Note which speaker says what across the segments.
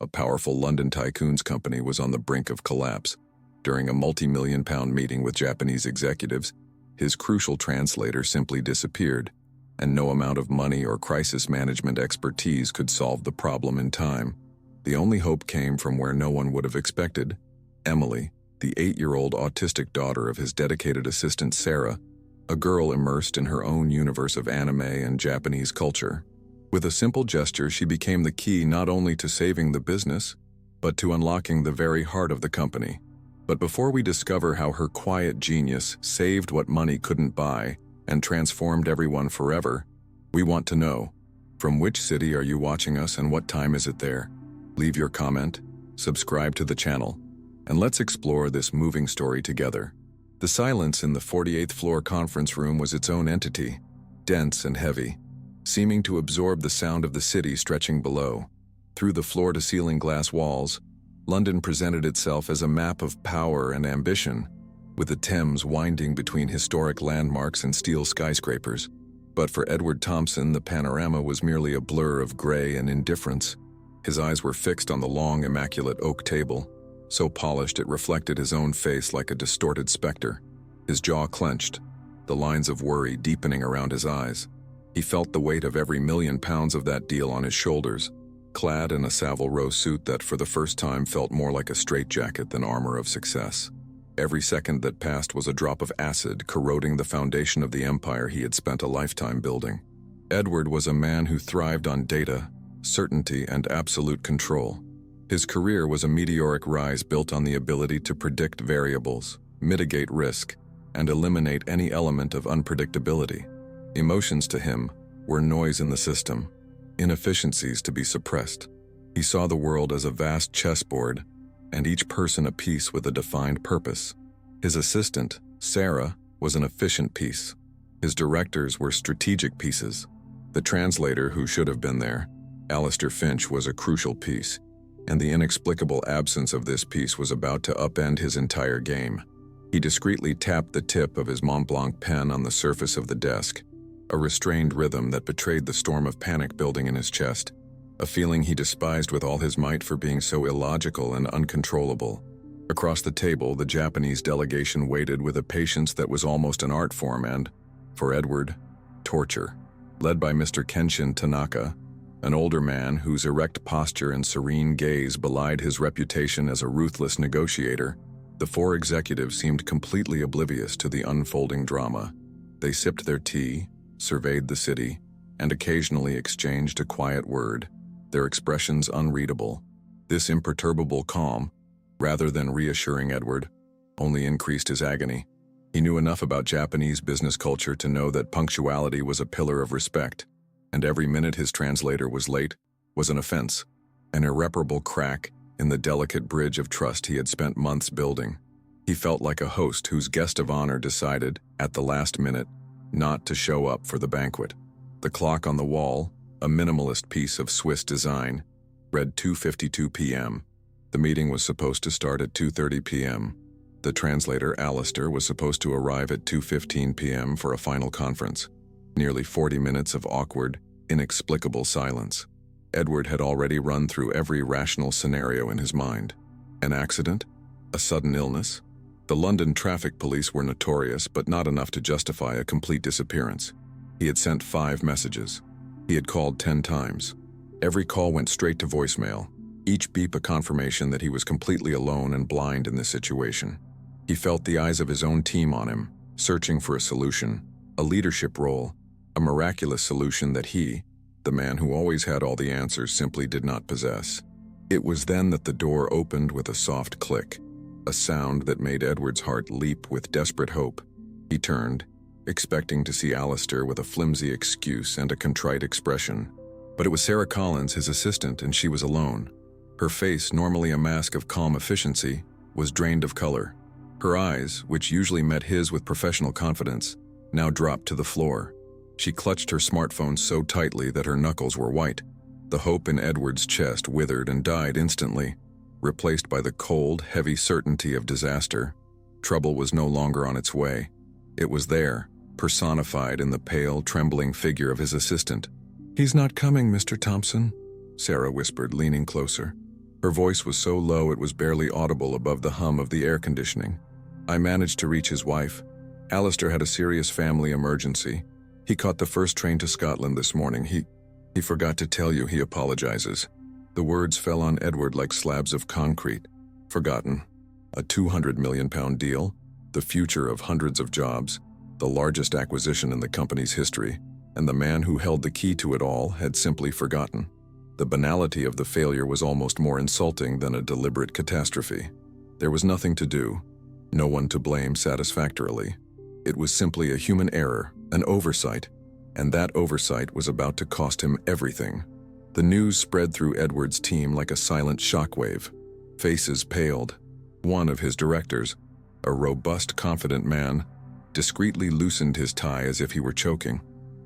Speaker 1: a powerful London tycoon's company, was on the brink of collapse. During a multi-million-pound meeting with Japanese executives, his crucial translator simply disappeared, and no amount of money or crisis management expertise could solve the problem in time. The only hope came from where no one would have expected. Emily, the 8-year-old autistic daughter of his dedicated assistant Sarah, a girl immersed in her own universe of anime and Japanese culture. With a simple gesture, she became the key not only to saving the business, but to unlocking the very heart of the company. But before we discover how her quiet genius saved what money couldn't buy and transformed everyone forever, we want to know, from which city are you watching us and what time is it there? Leave your comment, subscribe to the channel, and let's explore this moving story together. The silence in the 48th floor conference room was its own entity, dense and heavy, seeming to absorb the sound of the city stretching below. Through the floor-to-ceiling glass walls, London presented itself as a map of power and ambition, with the Thames winding between historic landmarks and steel skyscrapers. But for Edward Thompson, the panorama was merely a blur of gray and indifference. His eyes were fixed on the long, immaculate oak table, so polished it reflected his own face like a distorted specter. His jaw clenched, the lines of worry deepening around his eyes. He felt the weight of every £1,000,000 of that deal on his shoulders, clad in a Savile Row suit that for the first time felt more like a straitjacket than armor of success. Every second that passed was a drop of acid corroding the foundation of the empire he had spent a lifetime building. Edward was a man who thrived on data, certainty, and absolute control. His career was a meteoric rise built on the ability to predict variables, mitigate risk, and eliminate any element of unpredictability. Emotions to him were noise in the system, inefficiencies to be suppressed. He saw the world as a vast chessboard, and each person a piece with a defined purpose. His assistant, Sarah, was an efficient piece. His directors were strategic pieces. The translator who should have been there, Alistair Finch, was a crucial piece, and the inexplicable absence of this piece was about to upend his entire game. He discreetly tapped the tip of his Mont Blanc pen on the surface of the desk, a restrained rhythm that betrayed the storm of panic building in his chest, a feeling he despised with all his might for being so illogical and uncontrollable. Across the table, the Japanese delegation waited with a patience that was almost an art form and, for Edward, torture. Led by Mr. Kenshin Tanaka, an older man whose erect posture and serene gaze belied his reputation as a ruthless negotiator, the 4 executives seemed completely oblivious to the unfolding drama. They sipped their tea, surveyed the city, and occasionally exchanged a quiet word, their expressions unreadable. This imperturbable calm, rather than reassuring Edward, only increased his agony. He knew enough about Japanese business culture to know that punctuality was a pillar of respect, and every minute his translator was late was an offense, an irreparable crack in the delicate bridge of trust he had spent months building. He felt like a host whose guest of honor decided, at the last minute, not to show up for the banquet. The clock on the wall, a minimalist piece of Swiss design, read 2:52 p.m. The meeting was supposed to start at 2:30 p.m. The translator, Alistair, was supposed to arrive at 2:15 p.m. for a final conference. Nearly 40 minutes of awkward, inexplicable silence. Edward had already run through every rational scenario in his mind. An accident? A sudden illness? The London traffic police were notorious, but not enough to justify a complete disappearance. He had sent 5 messages. He had called 10 times. Every call went straight to voicemail, each beep a confirmation that he was completely alone and blind in this situation. He felt the eyes of his own team on him, searching for a solution, a leadership role, a miraculous solution that he, the man who always had all the answers, simply did not possess. It was then that the door opened with a soft click, a sound that made Edward's heart leap with desperate hope. He turned, expecting to see Alistair with a flimsy excuse and a contrite expression. But it was Sarah Collins, his assistant, and she was alone. Her face, normally a mask of calm efficiency, was drained of color. Her eyes, which usually met his with professional confidence, now dropped to the floor. She clutched her smartphone so tightly that her knuckles were white. The hope in Edward's chest withered and died instantly, replaced by the cold, heavy certainty of disaster. Trouble was no longer on its way. It was there, personified in the pale, trembling figure of his assistant. "He's not coming, Mr. Thompson," Sarah whispered, leaning closer. Her voice was so low it was barely audible above the hum of the air conditioning. "I managed to reach his wife. Alistair had a serious family emergency. He caught the first train to Scotland this morning. He forgot to tell you he apologizes." The words fell on Edward like slabs of concrete. Forgotten. A £200 million deal, the future of hundreds of jobs, the largest acquisition in the company's history, and the man who held the key to it all had simply forgotten. The banality of the failure was almost more insulting than a deliberate catastrophe. There was nothing to do, no one to blame satisfactorily. It was simply a human error, an oversight, and that oversight was about to cost him everything. The news spread through Edward's team like a silent shockwave. Faces paled. One of his directors, a robust, confident man, discreetly loosened his tie as if he were choking.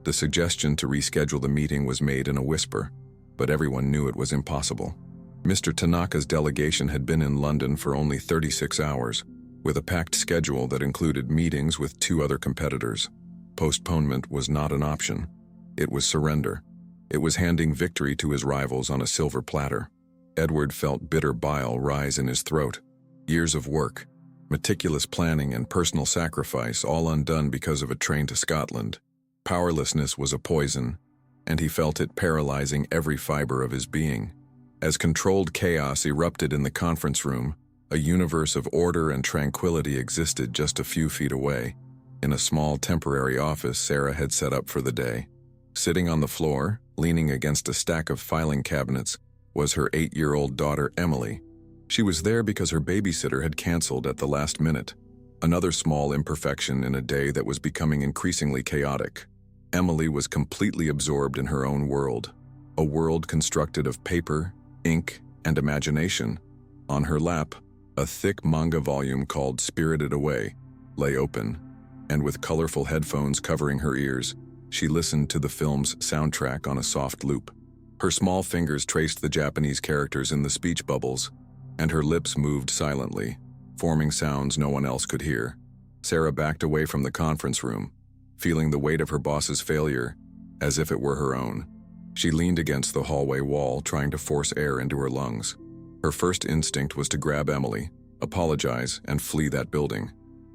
Speaker 1: The suggestion to reschedule the meeting was made in a whisper, but everyone knew it was impossible. Mr. Tanaka's delegation had been in London for only 36 hours, with a packed schedule that included meetings with 2 other competitors. Postponement was not an option. It was surrender. It was handing victory to his rivals on a silver platter. Edward felt bitter bile rise in his throat. Years of work, meticulous planning and personal sacrifice, all undone because of a train to Scotland. Powerlessness was a poison, and he felt it paralyzing every fiber of his being. As controlled chaos erupted in the conference room, a universe of order and tranquility existed just a few feet away. In a small temporary office Sarah had set up for the day. Sitting on the floor, leaning against a stack of filing cabinets, was her 8-year-old daughter Emily. She was there because her babysitter had canceled at the last minute. Another small imperfection in a day that was becoming increasingly chaotic. Emily was completely absorbed in her own world, a world constructed of paper, ink, and imagination. On her lap, a thick manga volume called Spirited Away lay open, and with colorful headphones covering her ears, she listened to the film's soundtrack on a soft loop. Her small fingers traced the Japanese characters in the speech bubbles, and her lips moved silently, forming sounds no one else could hear. Sarah backed away from the conference room, feeling the weight of her boss's failure as if it were her own. She leaned against the hallway wall, trying to force air into her lungs. Her first instinct was to grab Emily, apologize, and flee that building,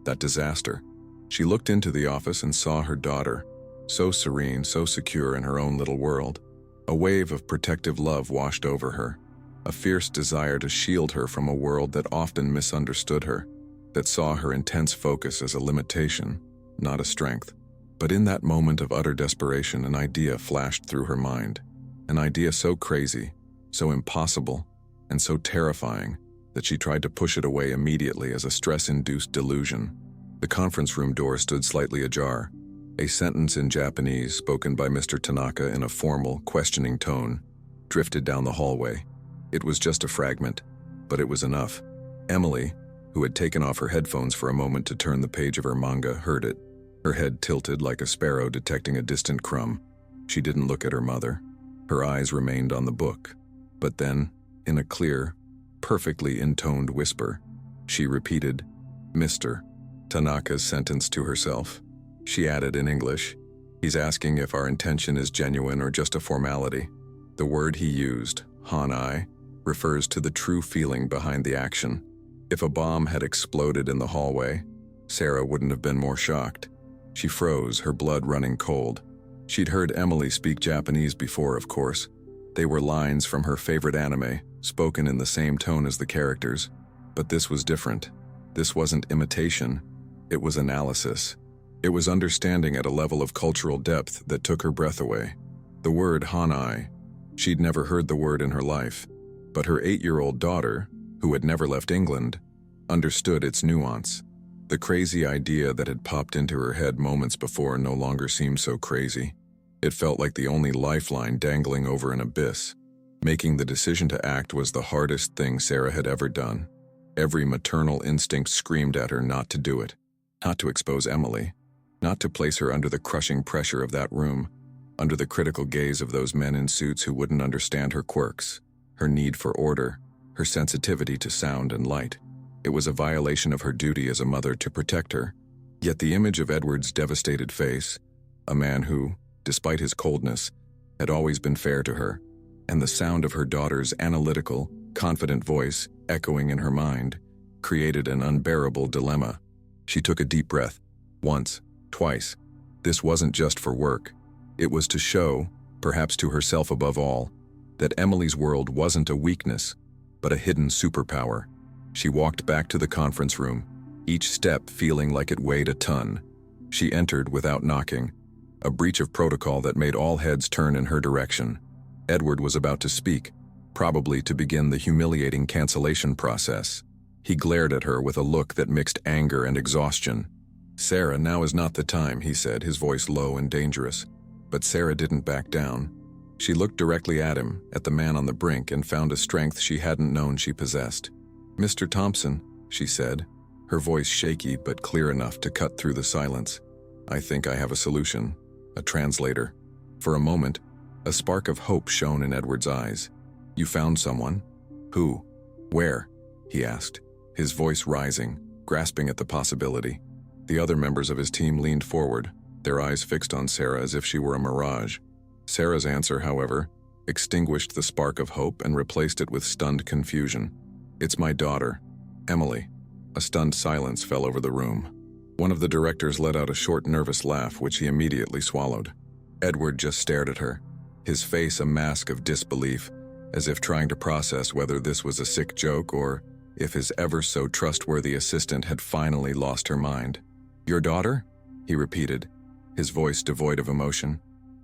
Speaker 1: that disaster. She looked into the office and saw her daughter, so serene, so secure in her own little world. A wave of protective love washed over her, a fierce desire to shield her from a world that often misunderstood her, that saw her intense focus as a limitation, not a strength. But in that moment of utter desperation, an idea flashed through her mind, an idea so crazy, so impossible, and so terrifying that she tried to push it away immediately as a stress-induced delusion. The conference room door stood slightly ajar. A sentence in Japanese, spoken by Mr. Tanaka in a formal, questioning tone, drifted down the hallway. It was just a fragment, but it was enough. Emily, who had taken off her headphones for a moment to turn the page of her manga, heard it. Her head tilted like a sparrow detecting a distant crumb. She didn't look at her mother. Her eyes remained on the book. But then, in a clear, perfectly intoned whisper, she repeated, "Mr. Tanaka's sentence to herself." She added in English, "He's asking if our intention is genuine or just a formality." The word he used, hanai, refers to the true feeling behind the action. If a bomb had exploded in the hallway, Sarah wouldn't have been more shocked. She froze, her blood running cold. She'd heard Emily speak Japanese before, of course. They were lines from her favorite anime, spoken in the same tone as the characters. But this was different. This wasn't imitation. It was analysis. It was understanding at a level of cultural depth that took her breath away. The word hanai, she'd never heard the word in her life, but her 8-year-old daughter, who had never left England, understood its nuance. The crazy idea that had popped into her head moments before no longer seemed so crazy. It felt like the only lifeline dangling over an abyss. Making the decision to act was the hardest thing Sarah had ever done. Every maternal instinct screamed at her not to do it, not to expose Emily, not to place her under the crushing pressure of that room, under the critical gaze of those men in suits who wouldn't understand her quirks, her need for order, her sensitivity to sound and light. It was a violation of her duty as a mother to protect her. Yet the image of Edward's devastated face, a man who, despite his coldness, had always been fair to her, and the sound of her daughter's analytical, confident voice, echoing in her mind, created an unbearable dilemma. She took a deep breath. Once, twice. This wasn't just for work. It was to show, perhaps to herself above all, that Emily's world wasn't a weakness, but a hidden superpower. She walked back to the conference room, each step feeling like it weighed a ton. She entered without knocking, a breach of protocol that made all heads turn in her direction. Edward was about to speak, probably to begin the humiliating cancellation process. He glared at her with a look that mixed anger and exhaustion. "Sarah, now is not the time," he said, his voice low and dangerous. But Sarah didn't back down. She looked directly at him, at the man on the brink, and found a strength she hadn't known she possessed. "Mr. Thompson," she said, her voice shaky but clear enough to cut through the silence. "I think I have a solution. A translator." For a moment, a spark of hope shone in Edward's eyes. "You found someone? Who? Where?" he asked, his voice rising, grasping at the possibility. The other members of his team leaned forward, their eyes fixed on Sarah as if she were a mirage. Sarah's answer, however, extinguished the spark of hope and replaced it with stunned confusion. "It's my daughter, Emily." A stunned silence fell over the room. One of the directors let out a short, nervous laugh, which he immediately swallowed. Edward just stared at her, his face a mask of disbelief, as if trying to process whether this was a sick joke or if his ever-so-trustworthy assistant had finally lost her mind. "Your daughter?" he repeated, his voice devoid of emotion.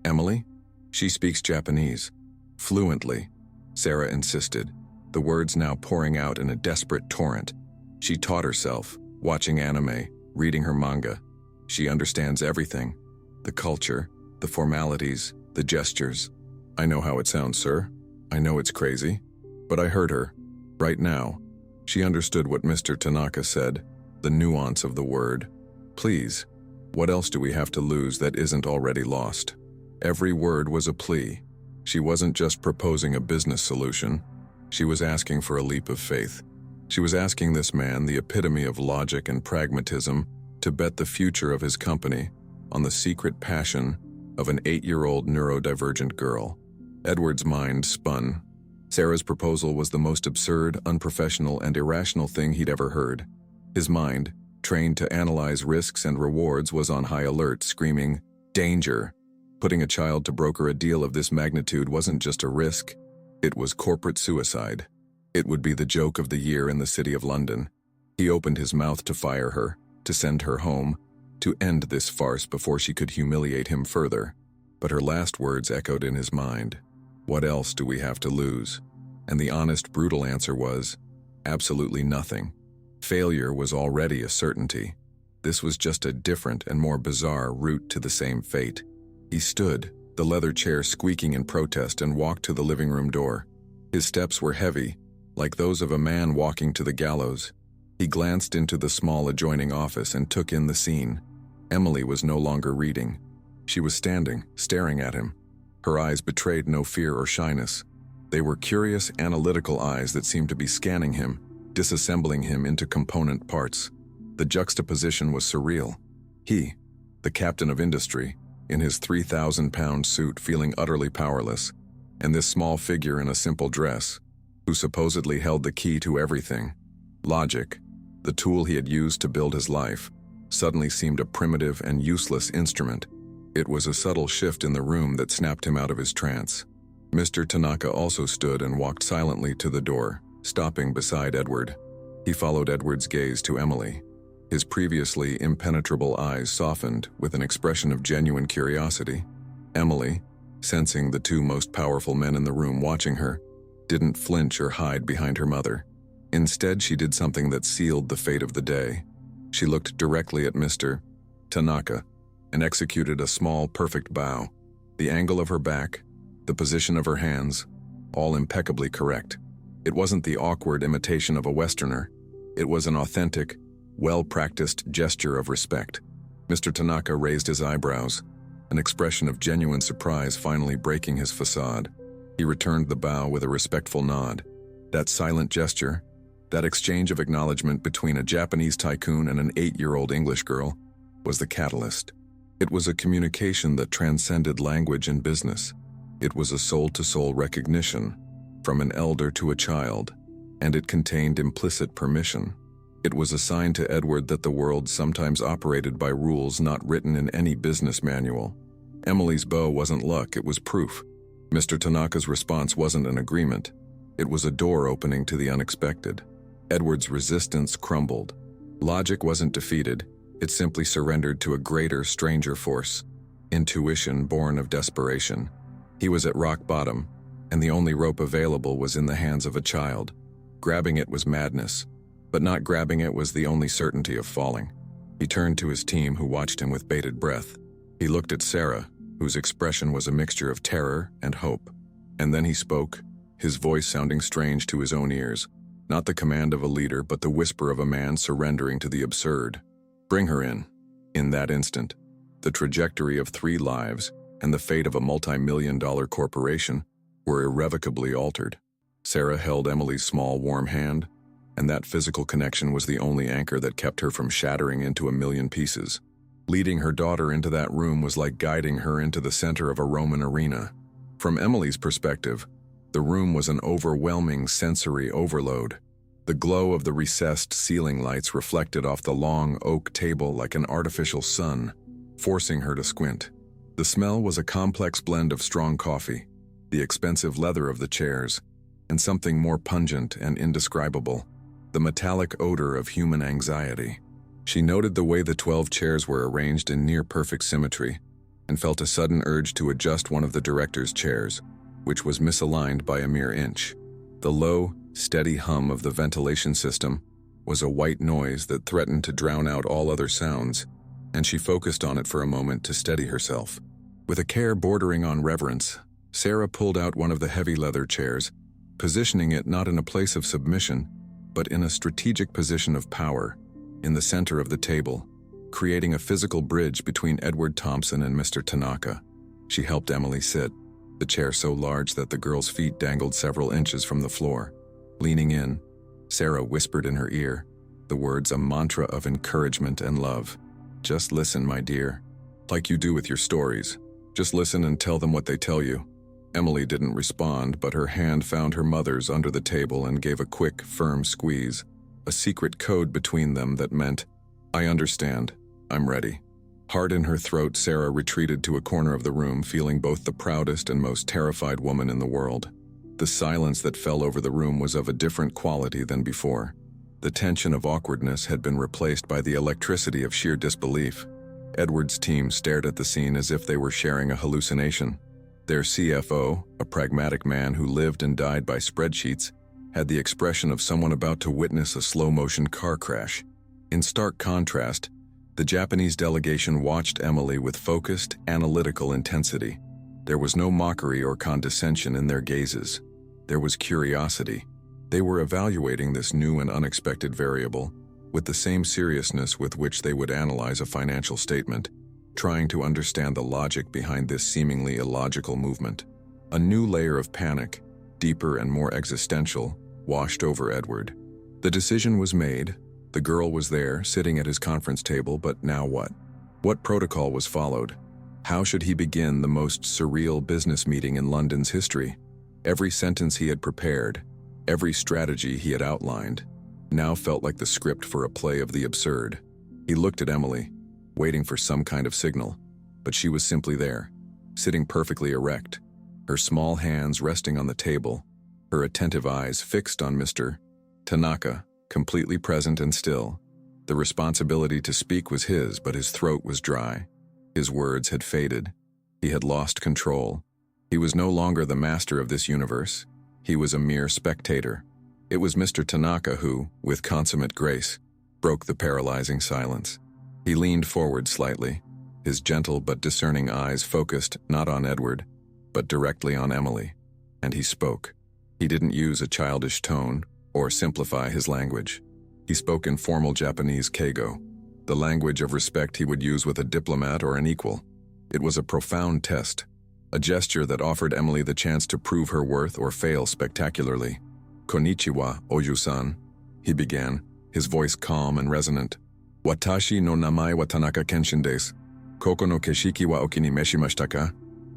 Speaker 1: "Emily? She speaks Japanese." "Fluently," Sarah insisted, the words now pouring out in a desperate torrent. "She taught herself, watching anime, reading her manga. She understands everything. The culture, the formalities, the gestures. I know how it sounds, sir. I know it's crazy. But I heard her. Right now. She understood what Mr. Tanaka said, the nuance of the word. Please, what else do we have to lose that isn't already lost?" Every word was a plea. She wasn't just proposing a business solution. She was asking for a leap of faith. She was asking this man, the epitome of logic and pragmatism, to bet the future of his company on the secret passion of an 8-year-old neurodivergent girl. Edward's mind spun. Sarah's proposal was the most absurd, unprofessional, and irrational thing he'd ever heard. His mind, trained to analyze risks and rewards, was on high alert, screaming, "Danger!" Putting a child to broker a deal of this magnitude wasn't just a risk, it was corporate suicide. It would be the joke of the year in the city of London. He opened his mouth to fire her, to send her home, to end this farce before she could humiliate him further. But her last words echoed in his mind. What else do we have to lose? And the honest, brutal answer was, absolutely nothing. Failure was already a certainty. This was just a different and more bizarre route to the same fate. He stood, the leather chair squeaking in protest, and walked to the living room door. His steps were heavy, like those of a man walking to the gallows. He glanced into the small adjoining office and took in the scene. Emily was no longer reading. She was standing, staring at him. Her eyes betrayed no fear or shyness. They were curious, analytical eyes that seemed to be scanning him, disassembling him into component parts. The juxtaposition was surreal. He, the captain of industry, in his 3,000-pound suit, feeling utterly powerless, and this small figure in a simple dress, who supposedly held the key to everything. Logic, the tool he had used to build his life, suddenly seemed a primitive and useless instrument. It was a subtle shift in the room that snapped him out of his trance. Mr. Tanaka also stood and walked silently to the door, stopping beside Edward. He followed Edward's gaze to Emily. His previously impenetrable eyes softened with an expression of genuine curiosity. Emily, sensing the two most powerful men in the room watching her, didn't flinch or hide behind her mother. Instead, she did something that sealed the fate of the day. She looked directly at Mr. Tanaka and executed a small, perfect bow. The angle of her back, the position of her hands, all impeccably correct. It wasn't the awkward imitation of a Westerner. It was an authentic, well-practiced gesture of respect. Mr. Tanaka raised his eyebrows, an expression of genuine surprise finally breaking his facade. He returned the bow with a respectful nod. That silent gesture, that exchange of acknowledgement between a Japanese tycoon and an 8-year-old English girl, was the catalyst. It was a communication that transcended language and business. It was a soul-to-soul recognition, from an elder to a child, and it contained implicit permission. It was a sign to Edward that the world sometimes operated by rules not written in any business manual. Emily's bow wasn't luck, it was proof. Mr. Tanaka's response wasn't an agreement. It was a door opening to the unexpected. Edward's resistance crumbled. Logic wasn't defeated, it simply surrendered to a greater, stranger force. Intuition born of desperation. He was at rock bottom, and the only rope available was in the hands of a child. Grabbing it was madness, but not grabbing it was the only certainty of falling. He turned to his team, who watched him with bated breath. He looked at Sarah, whose expression was a mixture of terror and hope. And then he spoke, his voice sounding strange to his own ears. Not the command of a leader, but the whisper of a man surrendering to the absurd. Bring her in. In that instant, the trajectory of 3 lives and the fate of a multi-million-dollar corporation were irrevocably altered. Sarah held Emily's small, warm hand, and that physical connection was the only anchor that kept her from shattering into a million pieces. Leading her daughter into that room was like guiding her into the center of a Roman arena. From Emily's perspective, the room was an overwhelming sensory overload. The glow of the recessed ceiling lights reflected off the long oak table like an artificial sun, forcing her to squint. The smell was a complex blend of strong coffee, the expensive leather of the chairs, and something more pungent and indescribable, the metallic odor of human anxiety. She noted the way the 12 chairs were arranged in near-perfect symmetry, and felt a sudden urge to adjust one of the director's chairs, which was misaligned by a mere inch. The low, steady hum of the ventilation system was a white noise that threatened to drown out all other sounds, and she focused on it for a moment to steady herself. With a care bordering on reverence, Sarah pulled out one of the heavy leather chairs, positioning it not in a place of submission, but in a strategic position of power, in the center of the table, creating a physical bridge between Edward Thompson and Mr. Tanaka. She helped Emily sit, the chair so large that the girl's feet dangled several inches from the floor. Leaning in, Sarah whispered in her ear, the words a mantra of encouragement and love. Just listen, my dear. Like you do with your stories. Just listen and tell them what they tell you. Emily didn't respond, but her hand found her mother's under the table and gave a quick, firm squeeze. A secret code between them that meant, I understand, I'm ready. Heart in her throat, Sarah retreated to a corner of the room, feeling both the proudest and most terrified woman in the world. The silence that fell over the room was of a different quality than before. The tension of awkwardness had been replaced by the electricity of sheer disbelief. Edward's team stared at the scene as if they were sharing a hallucination. Their CFO, a pragmatic man who lived and died by spreadsheets, had the expression of someone about to witness a slow-motion car crash. In stark contrast, the Japanese delegation watched Emily with focused, analytical intensity. There was no mockery or condescension in their gazes. There was curiosity. They were evaluating this new and unexpected variable with the same seriousness with which they would analyze a financial statement, trying to understand the logic behind this seemingly illogical movement. A new layer of panic, deeper and more existential, washed over Edward. The decision was made. The girl was there, sitting at his conference table, but now what? What protocol was followed? How should he begin the most surreal business meeting in London's history? Every sentence he had prepared, every strategy he had outlined, now felt like the script for a play of the absurd. He looked at Emily, waiting for some kind of signal, but she was simply there, sitting perfectly erect, her small hands resting on the table, her attentive eyes fixed on Mr. Tanaka, completely present and still. The responsibility to speak was his, but his throat was dry. His words had faded. He had lost control. He was no longer the master of this universe. He was a mere spectator. It was Mr. Tanaka who, with consummate grace, broke the paralyzing silence. He leaned forward slightly, his gentle but discerning eyes focused not on Edward, but directly on Emily, and he spoke. He didn't use a childish tone or simplify his language. He spoke in formal Japanese keigo, the language of respect he would use with a diplomat or an equal. It was a profound test, a gesture that offered Emily the chance to prove her worth or fail spectacularly. Konnichiwa, Oju-san, he began, his voice calm and resonant. Watashi no namae wa Tanaka Kenshin desu. Koko no keshiki wa oki ni meshimashita ka?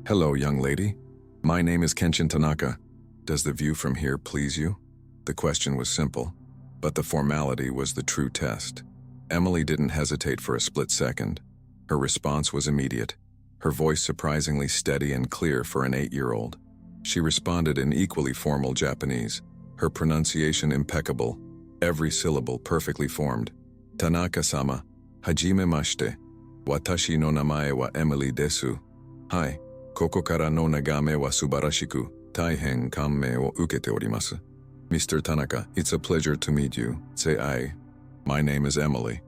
Speaker 1: Hello, young lady. My name is Kenshin Tanaka. Does the view from here please you? The question was simple, but the formality was the true test. Emily didn't hesitate for a split second. Her response was immediate, her voice surprisingly steady and clear for an 8-year-old. She responded in equally formal Japanese, her pronunciation impeccable, every syllable perfectly formed. Tanaka-sama, hajimemashite. Watashi no namae wa Emily desu. Hai, koko kara no nagame wa subarashiku, taihen kanmei o ukete orimasu. Mr. Tanaka, it's a pleasure to meet you. Say I. My name is Emily.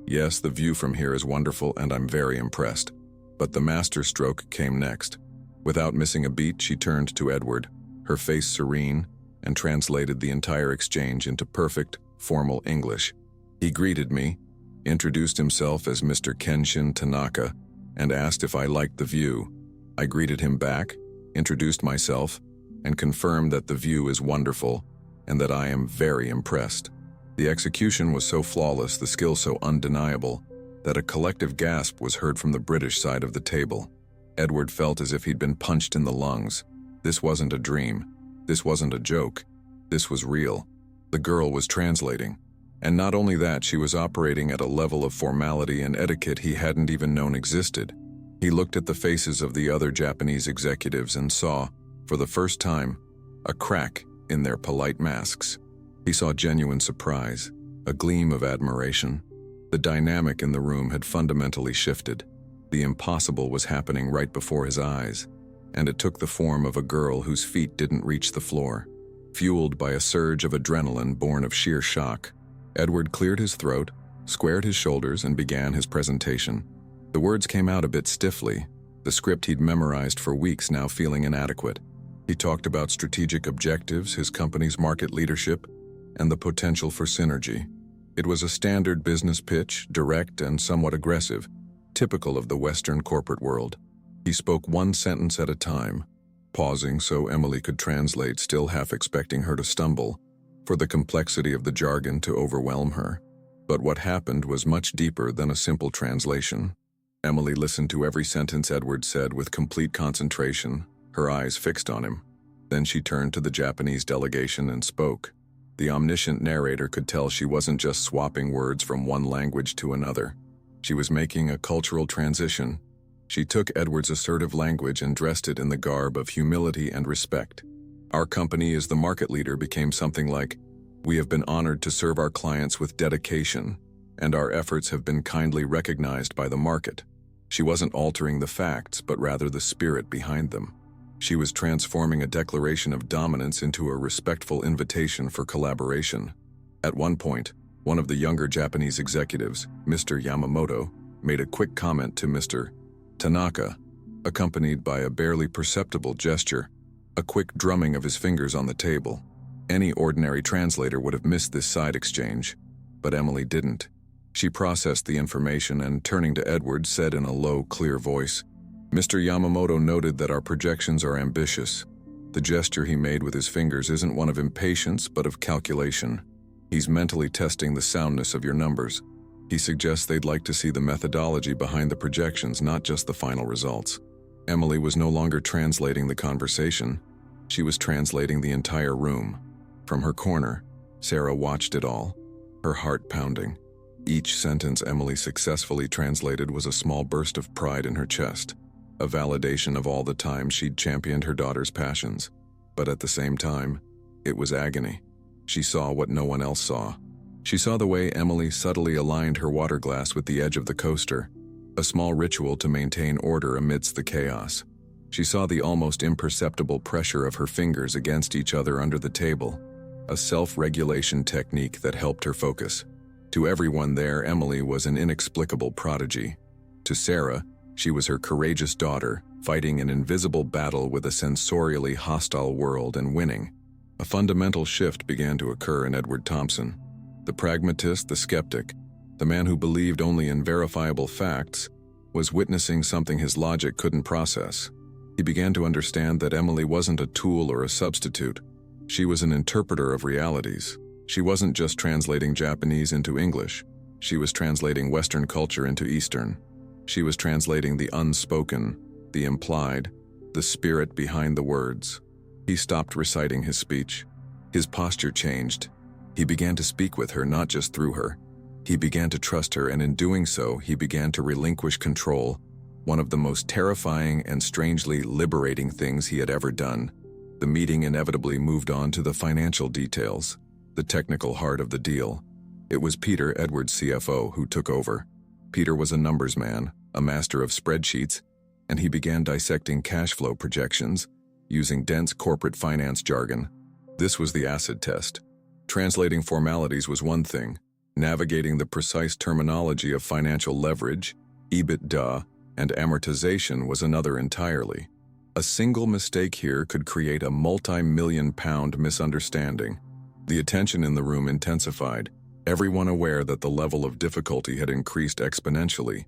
Speaker 1: Yes, the view from here is wonderful and I'm very impressed. But the master stroke came next. Without missing a beat, she turned to Edward, her face serene, and translated the entire exchange into perfect, formal English. He greeted me, introduced himself as Mr. Kenshin Tanaka, and asked if I liked the view. I greeted him back, introduced myself, and confirmed that the view is wonderful and that I am very impressed. The execution was so flawless, the skill so undeniable, that a collective gasp was heard from the British side of the table. Edward felt as if he'd been punched in the lungs. This wasn't a dream. This wasn't a joke. This was real. The girl was translating. And not only that, she was operating at a level of formality and etiquette he hadn't even known existed. He looked at the faces of the other Japanese executives and saw, for the first time, a crack in their polite masks. He saw genuine surprise, a gleam of admiration. The dynamic in the room had fundamentally shifted. The impossible was happening right before his eyes, and it took the form of a girl whose feet didn't reach the floor. Fueled by a surge of adrenaline born of sheer shock, Edward cleared his throat, squared his shoulders, and began his presentation. The words came out a bit stiffly, the script he'd memorized for weeks now feeling inadequate. He talked about strategic objectives, his company's market leadership, and the potential for synergy. It was a standard business pitch, direct and somewhat aggressive, typical of the Western corporate world. He spoke one sentence at a time, pausing so Emily could translate, still half expecting her to stumble, for the complexity of the jargon to overwhelm her. But what happened was much deeper than a simple translation. Emily listened to every sentence Edward said with complete concentration, her eyes fixed on him. Then she turned to the Japanese delegation and spoke. The omniscient narrator could tell she wasn't just swapping words from one language to another. She was making a cultural transition. She took Edward's assertive language and dressed it in the garb of humility and respect. Our company as the market leader became something like, "We have been honored to serve our clients with dedication, and our efforts have been kindly recognized by the market." She wasn't altering the facts, but rather the spirit behind them. She was transforming a declaration of dominance into a respectful invitation for collaboration. At one point, one of the younger Japanese executives, Mr. Yamamoto, made a quick comment to Mr. Tanaka, accompanied by a barely perceptible gesture, a quick drumming of his fingers on the table. Any ordinary translator would have missed this side exchange, but Emily didn't. She processed the information and, turning to Edward, said in a low, clear voice, "Mr. Yamamoto noted that our projections are ambitious. The gesture he made with his fingers isn't one of impatience, but of calculation. He's mentally testing the soundness of your numbers. He suggests they'd like to see the methodology behind the projections, not just the final results." Emily was no longer translating the conversation. She was translating the entire room. From her corner, Sarah watched it all, her heart pounding. Each sentence Emily successfully translated was a small burst of pride in her chest, a validation of all the time she'd championed her daughter's passions. But at the same time, it was agony. She saw what no one else saw. She saw the way Emily subtly aligned her water glass with the edge of the coaster, a small ritual to maintain order amidst the chaos. She saw the almost imperceptible pressure of her fingers against each other under the table, a self-regulation technique that helped her focus. To everyone there, Emily was an inexplicable prodigy. To Sarah, she was her courageous daughter, fighting an invisible battle with a sensorially hostile world and winning. A fundamental shift began to occur in Edward Thompson. The pragmatist, the skeptic, the man who believed only in verifiable facts, was witnessing something his logic couldn't process. He began to understand that Emily wasn't a tool or a substitute. She was an interpreter of realities. She wasn't just translating Japanese into English. She was translating Western culture into Eastern. She was translating the unspoken, the implied, the spirit behind the words. He stopped reciting his speech. His posture changed. He began to speak with her, not just through her. He began to trust her, and in doing so, he began to relinquish control, one of the most terrifying and strangely liberating things he had ever done. The meeting inevitably moved on to the financial details, the technical heart of the deal. It was Peter, Edward's CFO, who took over. Peter was a numbers man, a master of spreadsheets, and he began dissecting cash flow projections, using dense corporate finance jargon. This was the acid test. Translating formalities was one thing. Navigating the precise terminology of financial leverage, EBITDA, and amortization was another entirely. A single mistake here could create a multi-million-pound misunderstanding. The attention in the room intensified, everyone aware that the level of difficulty had increased exponentially.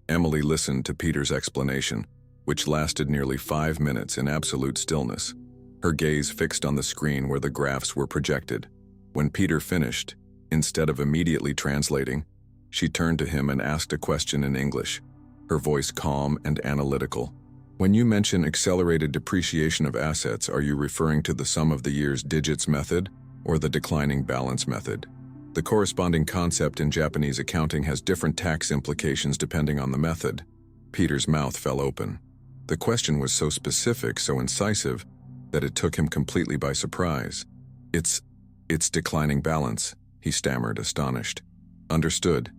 Speaker 1: Emily listened to Peter's explanation, which lasted nearly 5 minutes in absolute stillness, her gaze fixed on the screen where the graphs were projected. When Peter finished, instead of immediately translating, she turned to him and asked a question in English, her voice calm and analytical. When you mention accelerated depreciation of assets, are you referring to the sum of the year's digits method or the declining balance method? The corresponding concept in Japanese accounting has different tax implications depending on the method. Peter's mouth fell open. The question was so specific, so incisive, that it took him completely by surprise. It's declining balance, he stammered, astonished. Understood,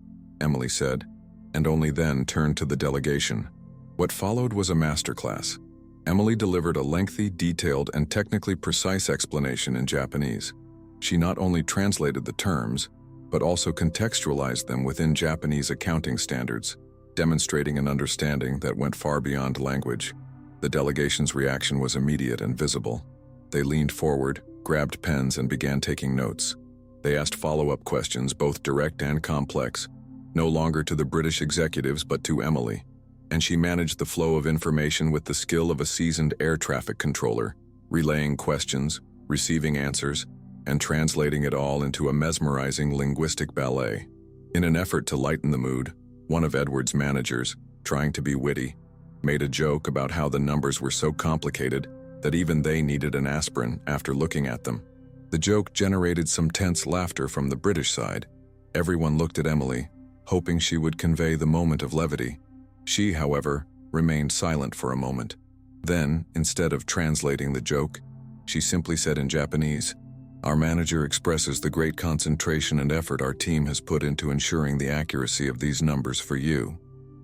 Speaker 1: Emily said, and only then turned to the delegation. What followed was a masterclass. Emily delivered a lengthy, detailed, and technically precise explanation in Japanese. She not only translated the terms, but also contextualized them within Japanese accounting standards, demonstrating an understanding that went far beyond language. The delegation's reaction was immediate and visible. They leaned forward, grabbed pens, and began taking notes. They asked follow-up questions, both direct and complex, no longer to the British executives but to Emily, and she managed the flow of information with the skill of a seasoned air traffic controller, relaying questions, receiving answers, and translating it all into a mesmerizing linguistic ballet. In an effort to lighten the mood, one of Edward's managers, trying to be witty, made a joke about how the numbers were so complicated that even they needed an aspirin after looking at them. The joke generated some tense laughter from the British side. Everyone looked at Emily, hoping she would convey the moment of levity. She, however, remained silent for a moment. Then, instead of translating the joke, she simply said in Japanese, "Our manager expresses the great concentration and effort our team has put into ensuring the accuracy of these numbers for you."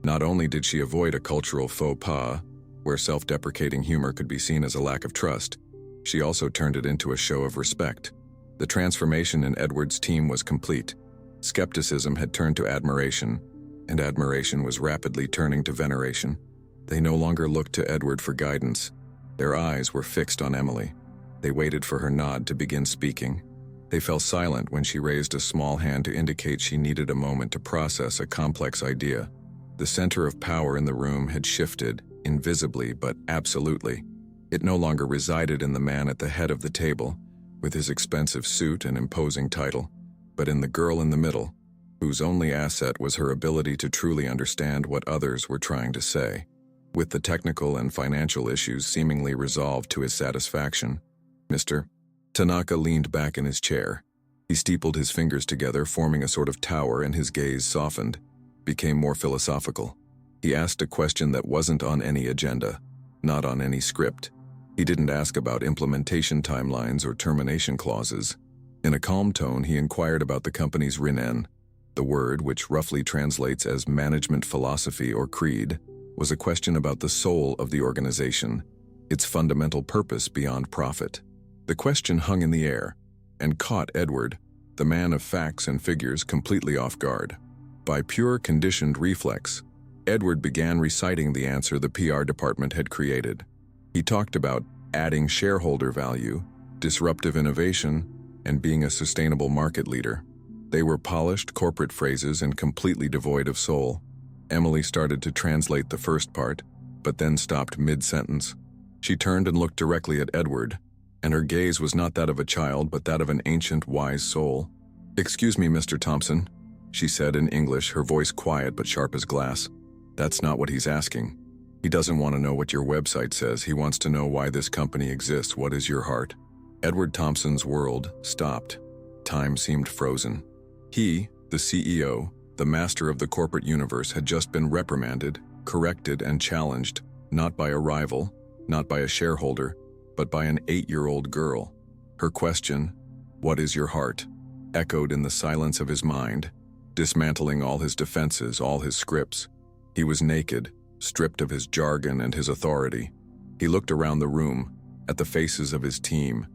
Speaker 1: Not only did she avoid a cultural faux pas, where self-deprecating humor could be seen as a lack of trust, she also turned it into a show of respect. The transformation in Edward's team was complete. Skepticism had turned to admiration, and admiration was rapidly turning to veneration. They no longer looked to Edward for guidance. Their eyes were fixed on Emily. They waited for her nod to begin speaking. They fell silent when she raised a small hand to indicate she needed a moment to process a complex idea. The center of power in the room had shifted, invisibly but absolutely. It no longer resided in the man at the head of the table, with his expensive suit and imposing title, but in the girl in the middle, whose only asset was her ability to truly understand what others were trying to say. With the technical and financial issues seemingly resolved to his satisfaction, Mr. Tanaka leaned back in his chair. He steepled his fingers together, forming a sort of tower, and his gaze softened, became more philosophical. He asked a question that wasn't on any agenda, not on any script. He didn't ask about implementation timelines or termination clauses. In a calm tone, he inquired about the company's Rinen. The word, which roughly translates as management philosophy or creed, was a question about the soul of the organization, its fundamental purpose beyond profit. The question hung in the air and caught Edward, the man of facts and figures, completely off guard. By pure conditioned reflex, Edward began reciting the answer the PR department had created. He talked about adding shareholder value, disruptive innovation, and being a sustainable market leader. They were polished corporate phrases and completely devoid of soul. Emily started to translate the first part, but then stopped mid-sentence. She turned and looked directly at Edward, and her gaze was not that of a child, but that of an ancient, wise soul. "Excuse me, Mr. Thompson," she said in English, her voice quiet but sharp as glass. "That's not what he's asking. He doesn't want to know what your website says. He wants to know why this company exists. What is your heart?" Edward Thompson's world stopped. Time seemed frozen. He, the CEO, the master of the corporate universe, had just been reprimanded, corrected, and challenged, not by a rival, not by a shareholder, but by an 8-year-old girl. Her question, "What is your heart?" echoed in the silence of his mind, dismantling all his defenses, all his scripts. He was naked, stripped of his jargon and his authority. He looked around the room, at the faces of his team,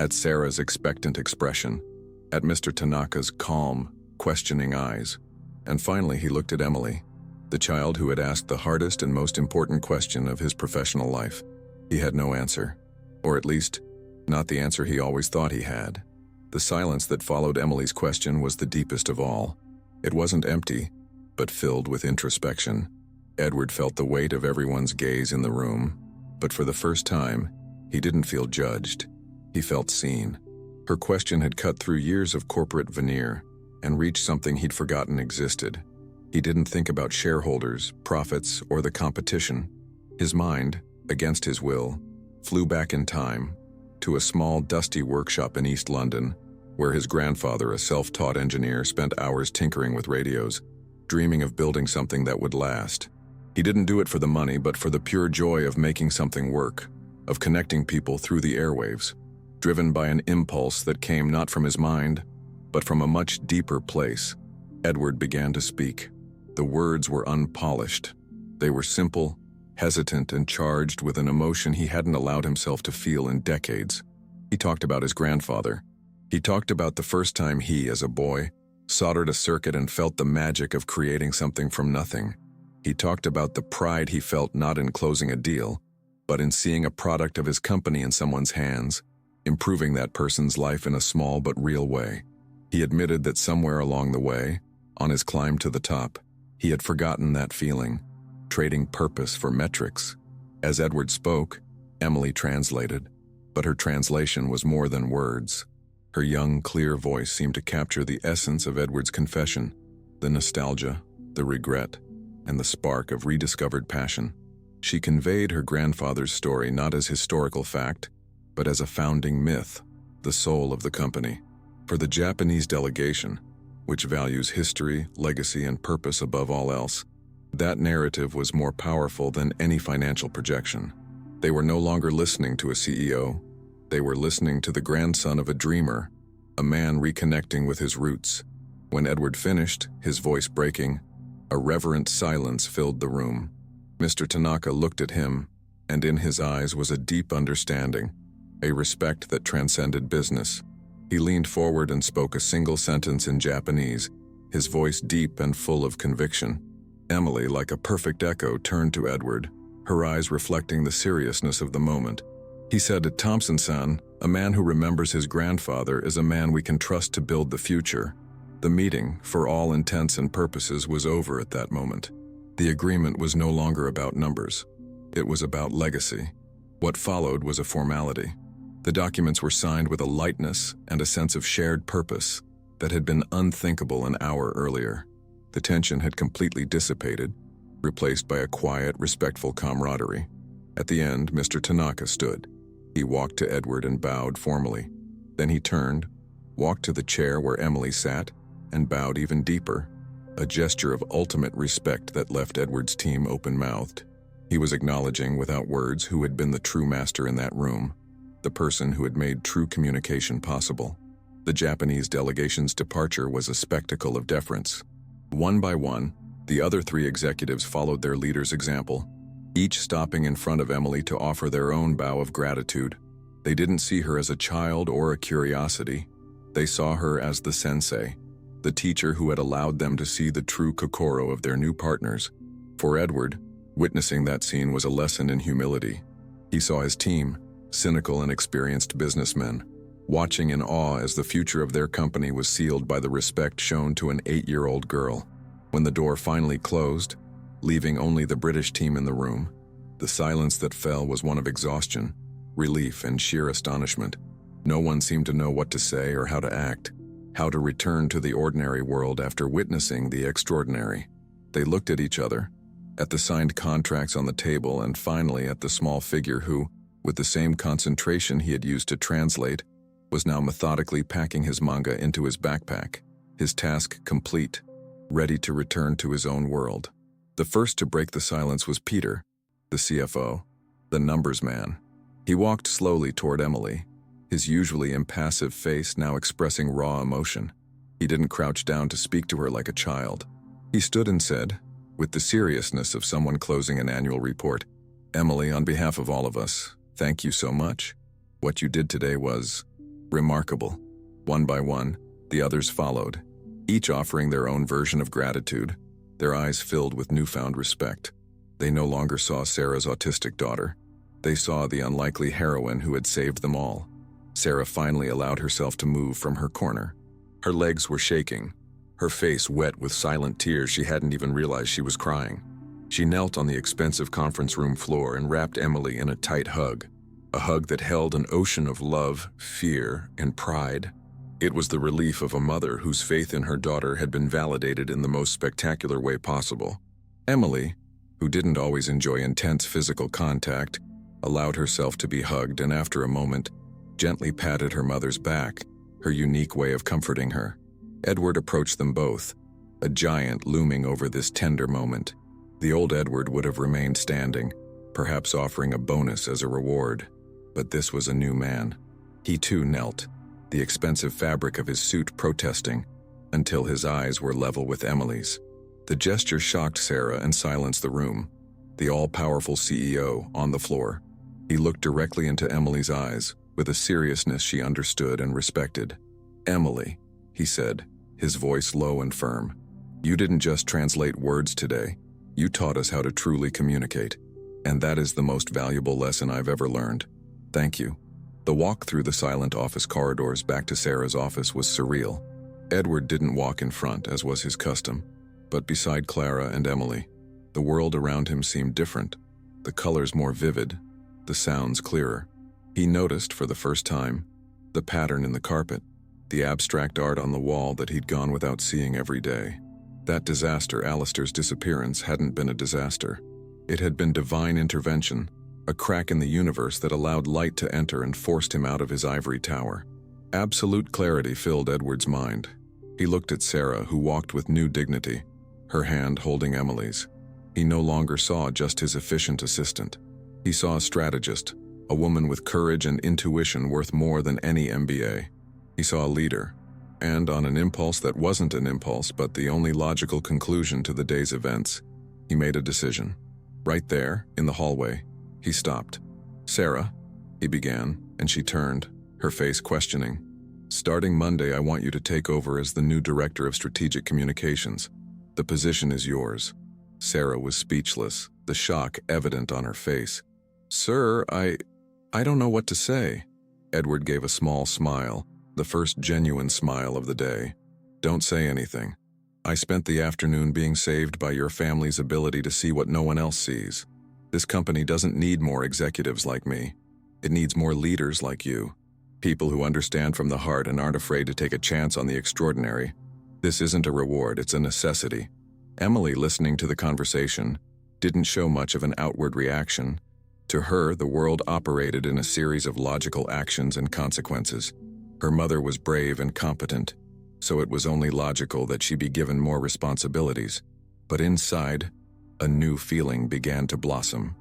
Speaker 1: at Sarah's expectant expression, at Mr. Tanaka's calm, questioning eyes. And finally he looked at Emily, the child who had asked the hardest and most important question of his professional life. He had no answer, or at least, not the answer he always thought he had. The silence that followed Emily's question was the deepest of all. It wasn't empty, but filled with introspection. Edward felt the weight of everyone's gaze in the room, but for the first time, he didn't feel judged. He felt seen. Her question had cut through years of corporate veneer and reached something he'd forgotten existed. He didn't think about shareholders, profits, or the competition. His mind, against his will, flew back in time to a small, dusty workshop in East London, where his grandfather, a self-taught engineer, spent hours tinkering with radios, dreaming of building something that would last. He didn't do it for the money, but for the pure joy of making something work, of connecting people through the airwaves, driven by an impulse that came not from his mind, but from a much deeper place. Edward began to speak. The words were unpolished. They were simple, hesitant, and charged with an emotion he hadn't allowed himself to feel in decades. He talked about his grandfather. He talked about the first time he, as a boy, soldered a circuit and felt the magic of creating something from nothing. He talked about the pride he felt not in closing a deal, but in seeing a product of his company in someone's hands, improving that person's life in a small but real way. He admitted that somewhere along the way, on his climb to the top, he had forgotten that feeling, trading purpose for metrics. As Edward spoke, Emily translated, but her translation was more than words. Her young, clear voice seemed to capture the essence of Edward's confession, the nostalgia, the regret, and the spark of rediscovered passion. She conveyed her grandfather's story not as historical fact, but as a founding myth, the soul of the company. For the Japanese delegation, which values history, legacy, and purpose above all else, that narrative was more powerful than any financial projection. They were no longer listening to a CEO. They were listening to the grandson of a dreamer, a man reconnecting with his roots. When Edward finished, his voice breaking, a reverent silence filled the room. Mr. Tanaka looked at him, and in his eyes was a deep understanding, a respect that transcended business. He leaned forward and spoke a single sentence in Japanese, his voice deep and full of conviction. Emily, like a perfect echo, turned to Edward, her eyes reflecting the seriousness of the moment. He said, "Thompson-san, a man who remembers his grandfather is a man we can trust to build the future." The meeting, for all intents and purposes, was over at that moment. The agreement was no longer about numbers. It was about legacy. What followed was a formality. The documents were signed with a lightness and a sense of shared purpose that had been unthinkable an hour earlier. The tension had completely dissipated, replaced by a quiet, respectful camaraderie. At the end, Mr. Tanaka stood. He walked to Edward and bowed formally. Then he turned, walked to the chair where Emily sat, and bowed even deeper, a gesture of ultimate respect that left Edward's team open-mouthed. He was acknowledging, without words, who had been the true master in that room, the person who had made true communication possible. The Japanese delegation's departure was a spectacle of deference. One by one, the other 3 executives followed their leader's example, each stopping in front of Emily to offer their own bow of gratitude. They didn't see her as a child or a curiosity. They saw her as the sensei, the teacher who had allowed them to see the true kokoro of their new partners. For Edward, witnessing that scene was a lesson in humility. He saw his team, cynical and experienced businessmen, watching in awe as the future of their company was sealed by the respect shown to an 8-year-old girl. When the door finally closed, leaving only the British team in the room, the silence that fell was one of exhaustion, relief, and sheer astonishment. No one seemed to know what to say or how to act, how to return to the ordinary world after witnessing the extraordinary. They looked at each other, at the signed contracts on the table, and finally at the small figure who, with the same concentration he had used to translate, was now methodically packing his manga into his backpack, his task complete, ready to return to his own world. The first to break the silence was Peter, the CFO, the numbers man. He walked slowly toward Emily, his usually impassive face now expressing raw emotion. He didn't crouch down to speak to her like a child. He stood and said, with the seriousness of someone closing an annual report, "Emily, on behalf of all of us, thank you so much. What you did today was remarkable." One by one, the others followed, each offering their own version of gratitude, their eyes filled with newfound respect. They no longer saw Sarah's autistic daughter. They saw the unlikely heroine who had saved them all. Sarah finally allowed herself to move from her corner. Her legs were shaking, her face wet with silent tears. She hadn't even realized she was crying. She knelt on the expensive conference room floor and wrapped Emily in a tight hug, a hug that held an ocean of love, fear, and pride. It was the relief of a mother whose faith in her daughter had been validated in the most spectacular way possible. Emily, who didn't always enjoy intense physical contact, allowed herself to be hugged and after a moment, gently patted her mother's back, her unique way of comforting her. Edward approached them both, a giant looming over this tender moment. The old Edward would have remained standing, perhaps offering a bonus as a reward. But this was a new man. He too knelt, the expensive fabric of his suit protesting, until his eyes were level with Emily's. The gesture shocked Sarah and silenced the room. The all-powerful CEO on the floor. He looked directly into Emily's eyes, with a seriousness she understood and respected. "Emily," he said, his voice low and firm, "you didn't just translate words today. You taught us how to truly communicate. And that is the most valuable lesson I've ever learned. Thank you." The walk through the silent office corridors back to Sarah's office was surreal. Edward didn't walk in front, as was his custom, but beside Clara and Emily. The world around him seemed different, the colors more vivid, the sounds clearer. He noticed, for the first time, the pattern in the carpet, the abstract art on the wall that he'd gone without seeing every day. That disaster, Alistair's disappearance, hadn't been a disaster. It had been divine intervention, a crack in the universe that allowed light to enter and forced him out of his ivory tower. Absolute clarity filled Edward's mind. He looked at Sarah, who walked with new dignity, her hand holding Emily's. He no longer saw just his efficient assistant. He saw a strategist, a woman with courage and intuition worth more than any MBA. He saw a leader, and on an impulse that wasn't an impulse but the only logical conclusion to the day's events, he made a decision. Right there, in the hallway, he stopped. "Sarah," he began, and she turned, her face questioning. "Starting Monday, I want you to take over as the new Director of Strategic Communications. The position is yours." Sarah was speechless, the shock evident on her face. "Sir, I don't know what to say." Edward gave a small smile, the first genuine smile of the day. "Don't say anything. I spent the afternoon being saved by your family's ability to see what no one else sees. This company doesn't need more executives like me. It needs more leaders like you. People who understand from the heart and aren't afraid to take a chance on the extraordinary. This isn't a reward, it's a necessity." Emily, listening to the conversation, didn't show much of an outward reaction. To her, the world operated in a series of logical actions and consequences. Her mother was brave and competent, so it was only logical that she be given more responsibilities. But inside, a new feeling began to blossom.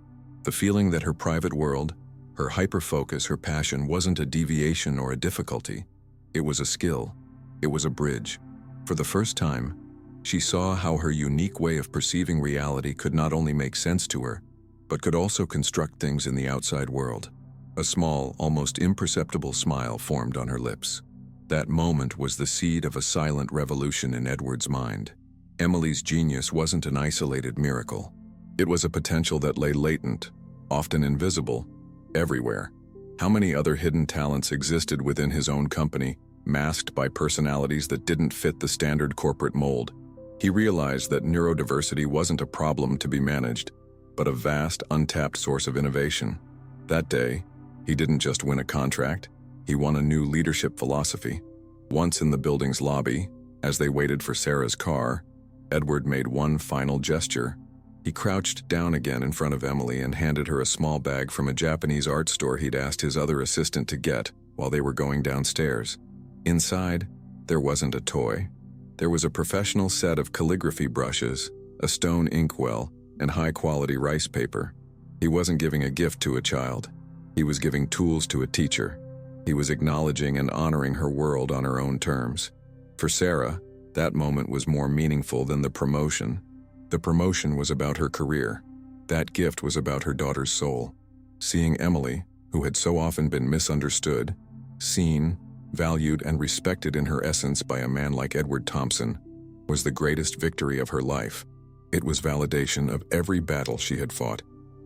Speaker 1: The feeling that her private world, her hyper-focus, her passion wasn't a deviation or a difficulty. It was a skill. It was a bridge. For the first time, she saw how her unique way of perceiving reality could not only make sense to her, but could also construct things in the outside world. A small, almost imperceptible smile formed on her lips. That moment was the seed of a silent revolution in Edward's mind. Emily's genius wasn't an isolated miracle. It was a potential that lay latent, often invisible, everywhere. How many other hidden talents existed within his own company, masked by personalities that didn't fit the standard corporate mold? He realized that neurodiversity wasn't a problem to be managed, but a vast, untapped source of innovation. That day, he didn't just win a contract, he won a new leadership philosophy. Once in the building's lobby, as they waited for Sarah's car, Edward made one final gesture. He crouched down again in front of Emily and handed her a small bag from a Japanese art store he'd asked his other assistant to get while they were going downstairs. Inside, there wasn't a toy. There was a professional set of calligraphy brushes, a stone inkwell, and high-quality rice paper. He wasn't giving a gift to a child. He was giving tools to a teacher. He was acknowledging and honoring her world on her own terms. For Sarah, that moment was more meaningful than the promotion. The promotion was about her career. That gift was about her daughter's soul. Seeing Emily, who had so often been misunderstood, seen, valued, and respected in her essence by a man like Edward Thompson, was the greatest victory of her life. It was validation of every battle she had fought,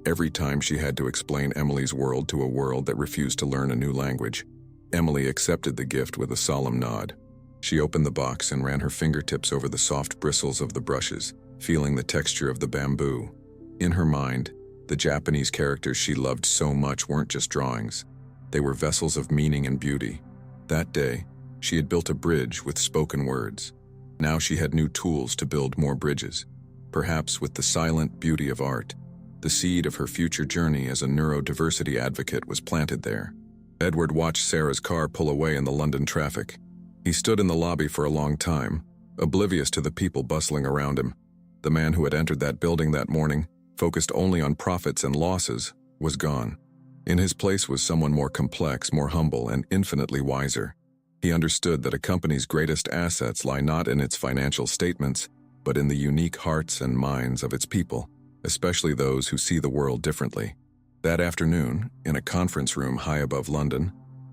Speaker 1: every time she had to explain Emily's world to a world that refused to learn a new language. Emily accepted the gift with a solemn nod. She opened the box and ran her fingertips over the soft bristles of the brushes, feeling the texture of the bamboo. In her mind, the Japanese characters she loved so much weren't just drawings. They were vessels of meaning and beauty. That day, she had built a bridge with spoken words. Now she had new tools to build more bridges, perhaps with the silent beauty of art. The seed of her future journey as a neurodiversity advocate was planted there. Edward watched Sarah's car pull away in the London traffic. He stood in the lobby for a long time, oblivious to the people bustling around him. The man who had entered that building that morning, focused only on profits and losses, was gone. In his place was someone more complex, more humble, and infinitely wiser. He understood that a company's greatest assets lie not in its financial statements, but in the unique hearts and minds of its people, especially those who see the world differently. That afternoon, in a conference room high above London,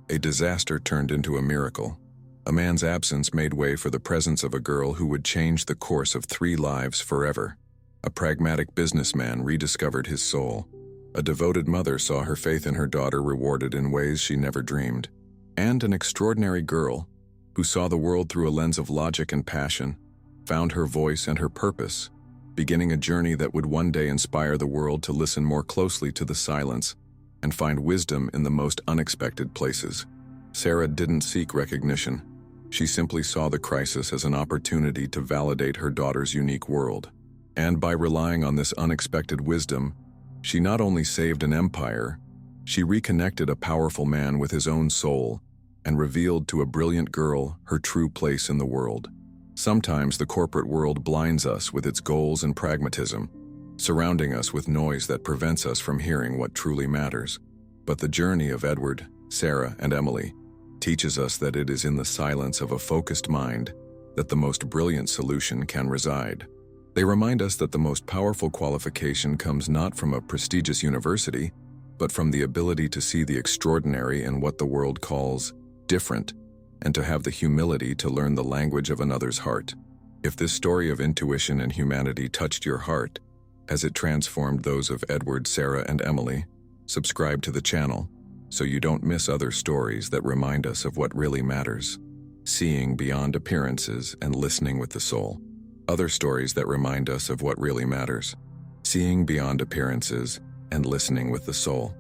Speaker 1: a disaster turned into a miracle. A man's absence made way for the presence of a girl who would change the course of 3 lives forever. A pragmatic businessman rediscovered his soul. A devoted mother saw her faith in her daughter rewarded in ways she never dreamed. And an extraordinary girl, who saw the world through a lens of logic and passion, found her voice and her purpose, beginning a journey that would one day inspire the world to listen more closely to the silence and find wisdom in the most unexpected places. Sarah didn't seek recognition. She simply saw the crisis as an opportunity to validate her daughter's unique world. And by relying on this unexpected wisdom, she not only saved an empire, she reconnected a powerful man with his own soul and revealed to a brilliant girl her true place in the world. Sometimes the corporate world blinds us with its goals and pragmatism, surrounding us with noise that prevents us from hearing what truly matters. But the journey of Edward, Sarah, and Emily teaches us that it is in the silence of a focused mind that the most brilliant solution can reside. They remind us that the most powerful qualification comes not from a prestigious university, but from the ability to see the extraordinary in what the world calls different, and to have the humility to learn the language of another's heart. If this story of intuition and humanity touched your heart, as it transformed those of Edward, Sarah, and Emily, subscribe to the channel so you don't miss other stories that remind us of what really matters. Seeing beyond appearances and listening with the soul. Other stories that remind us of what really matters. Seeing beyond appearances and listening with the soul.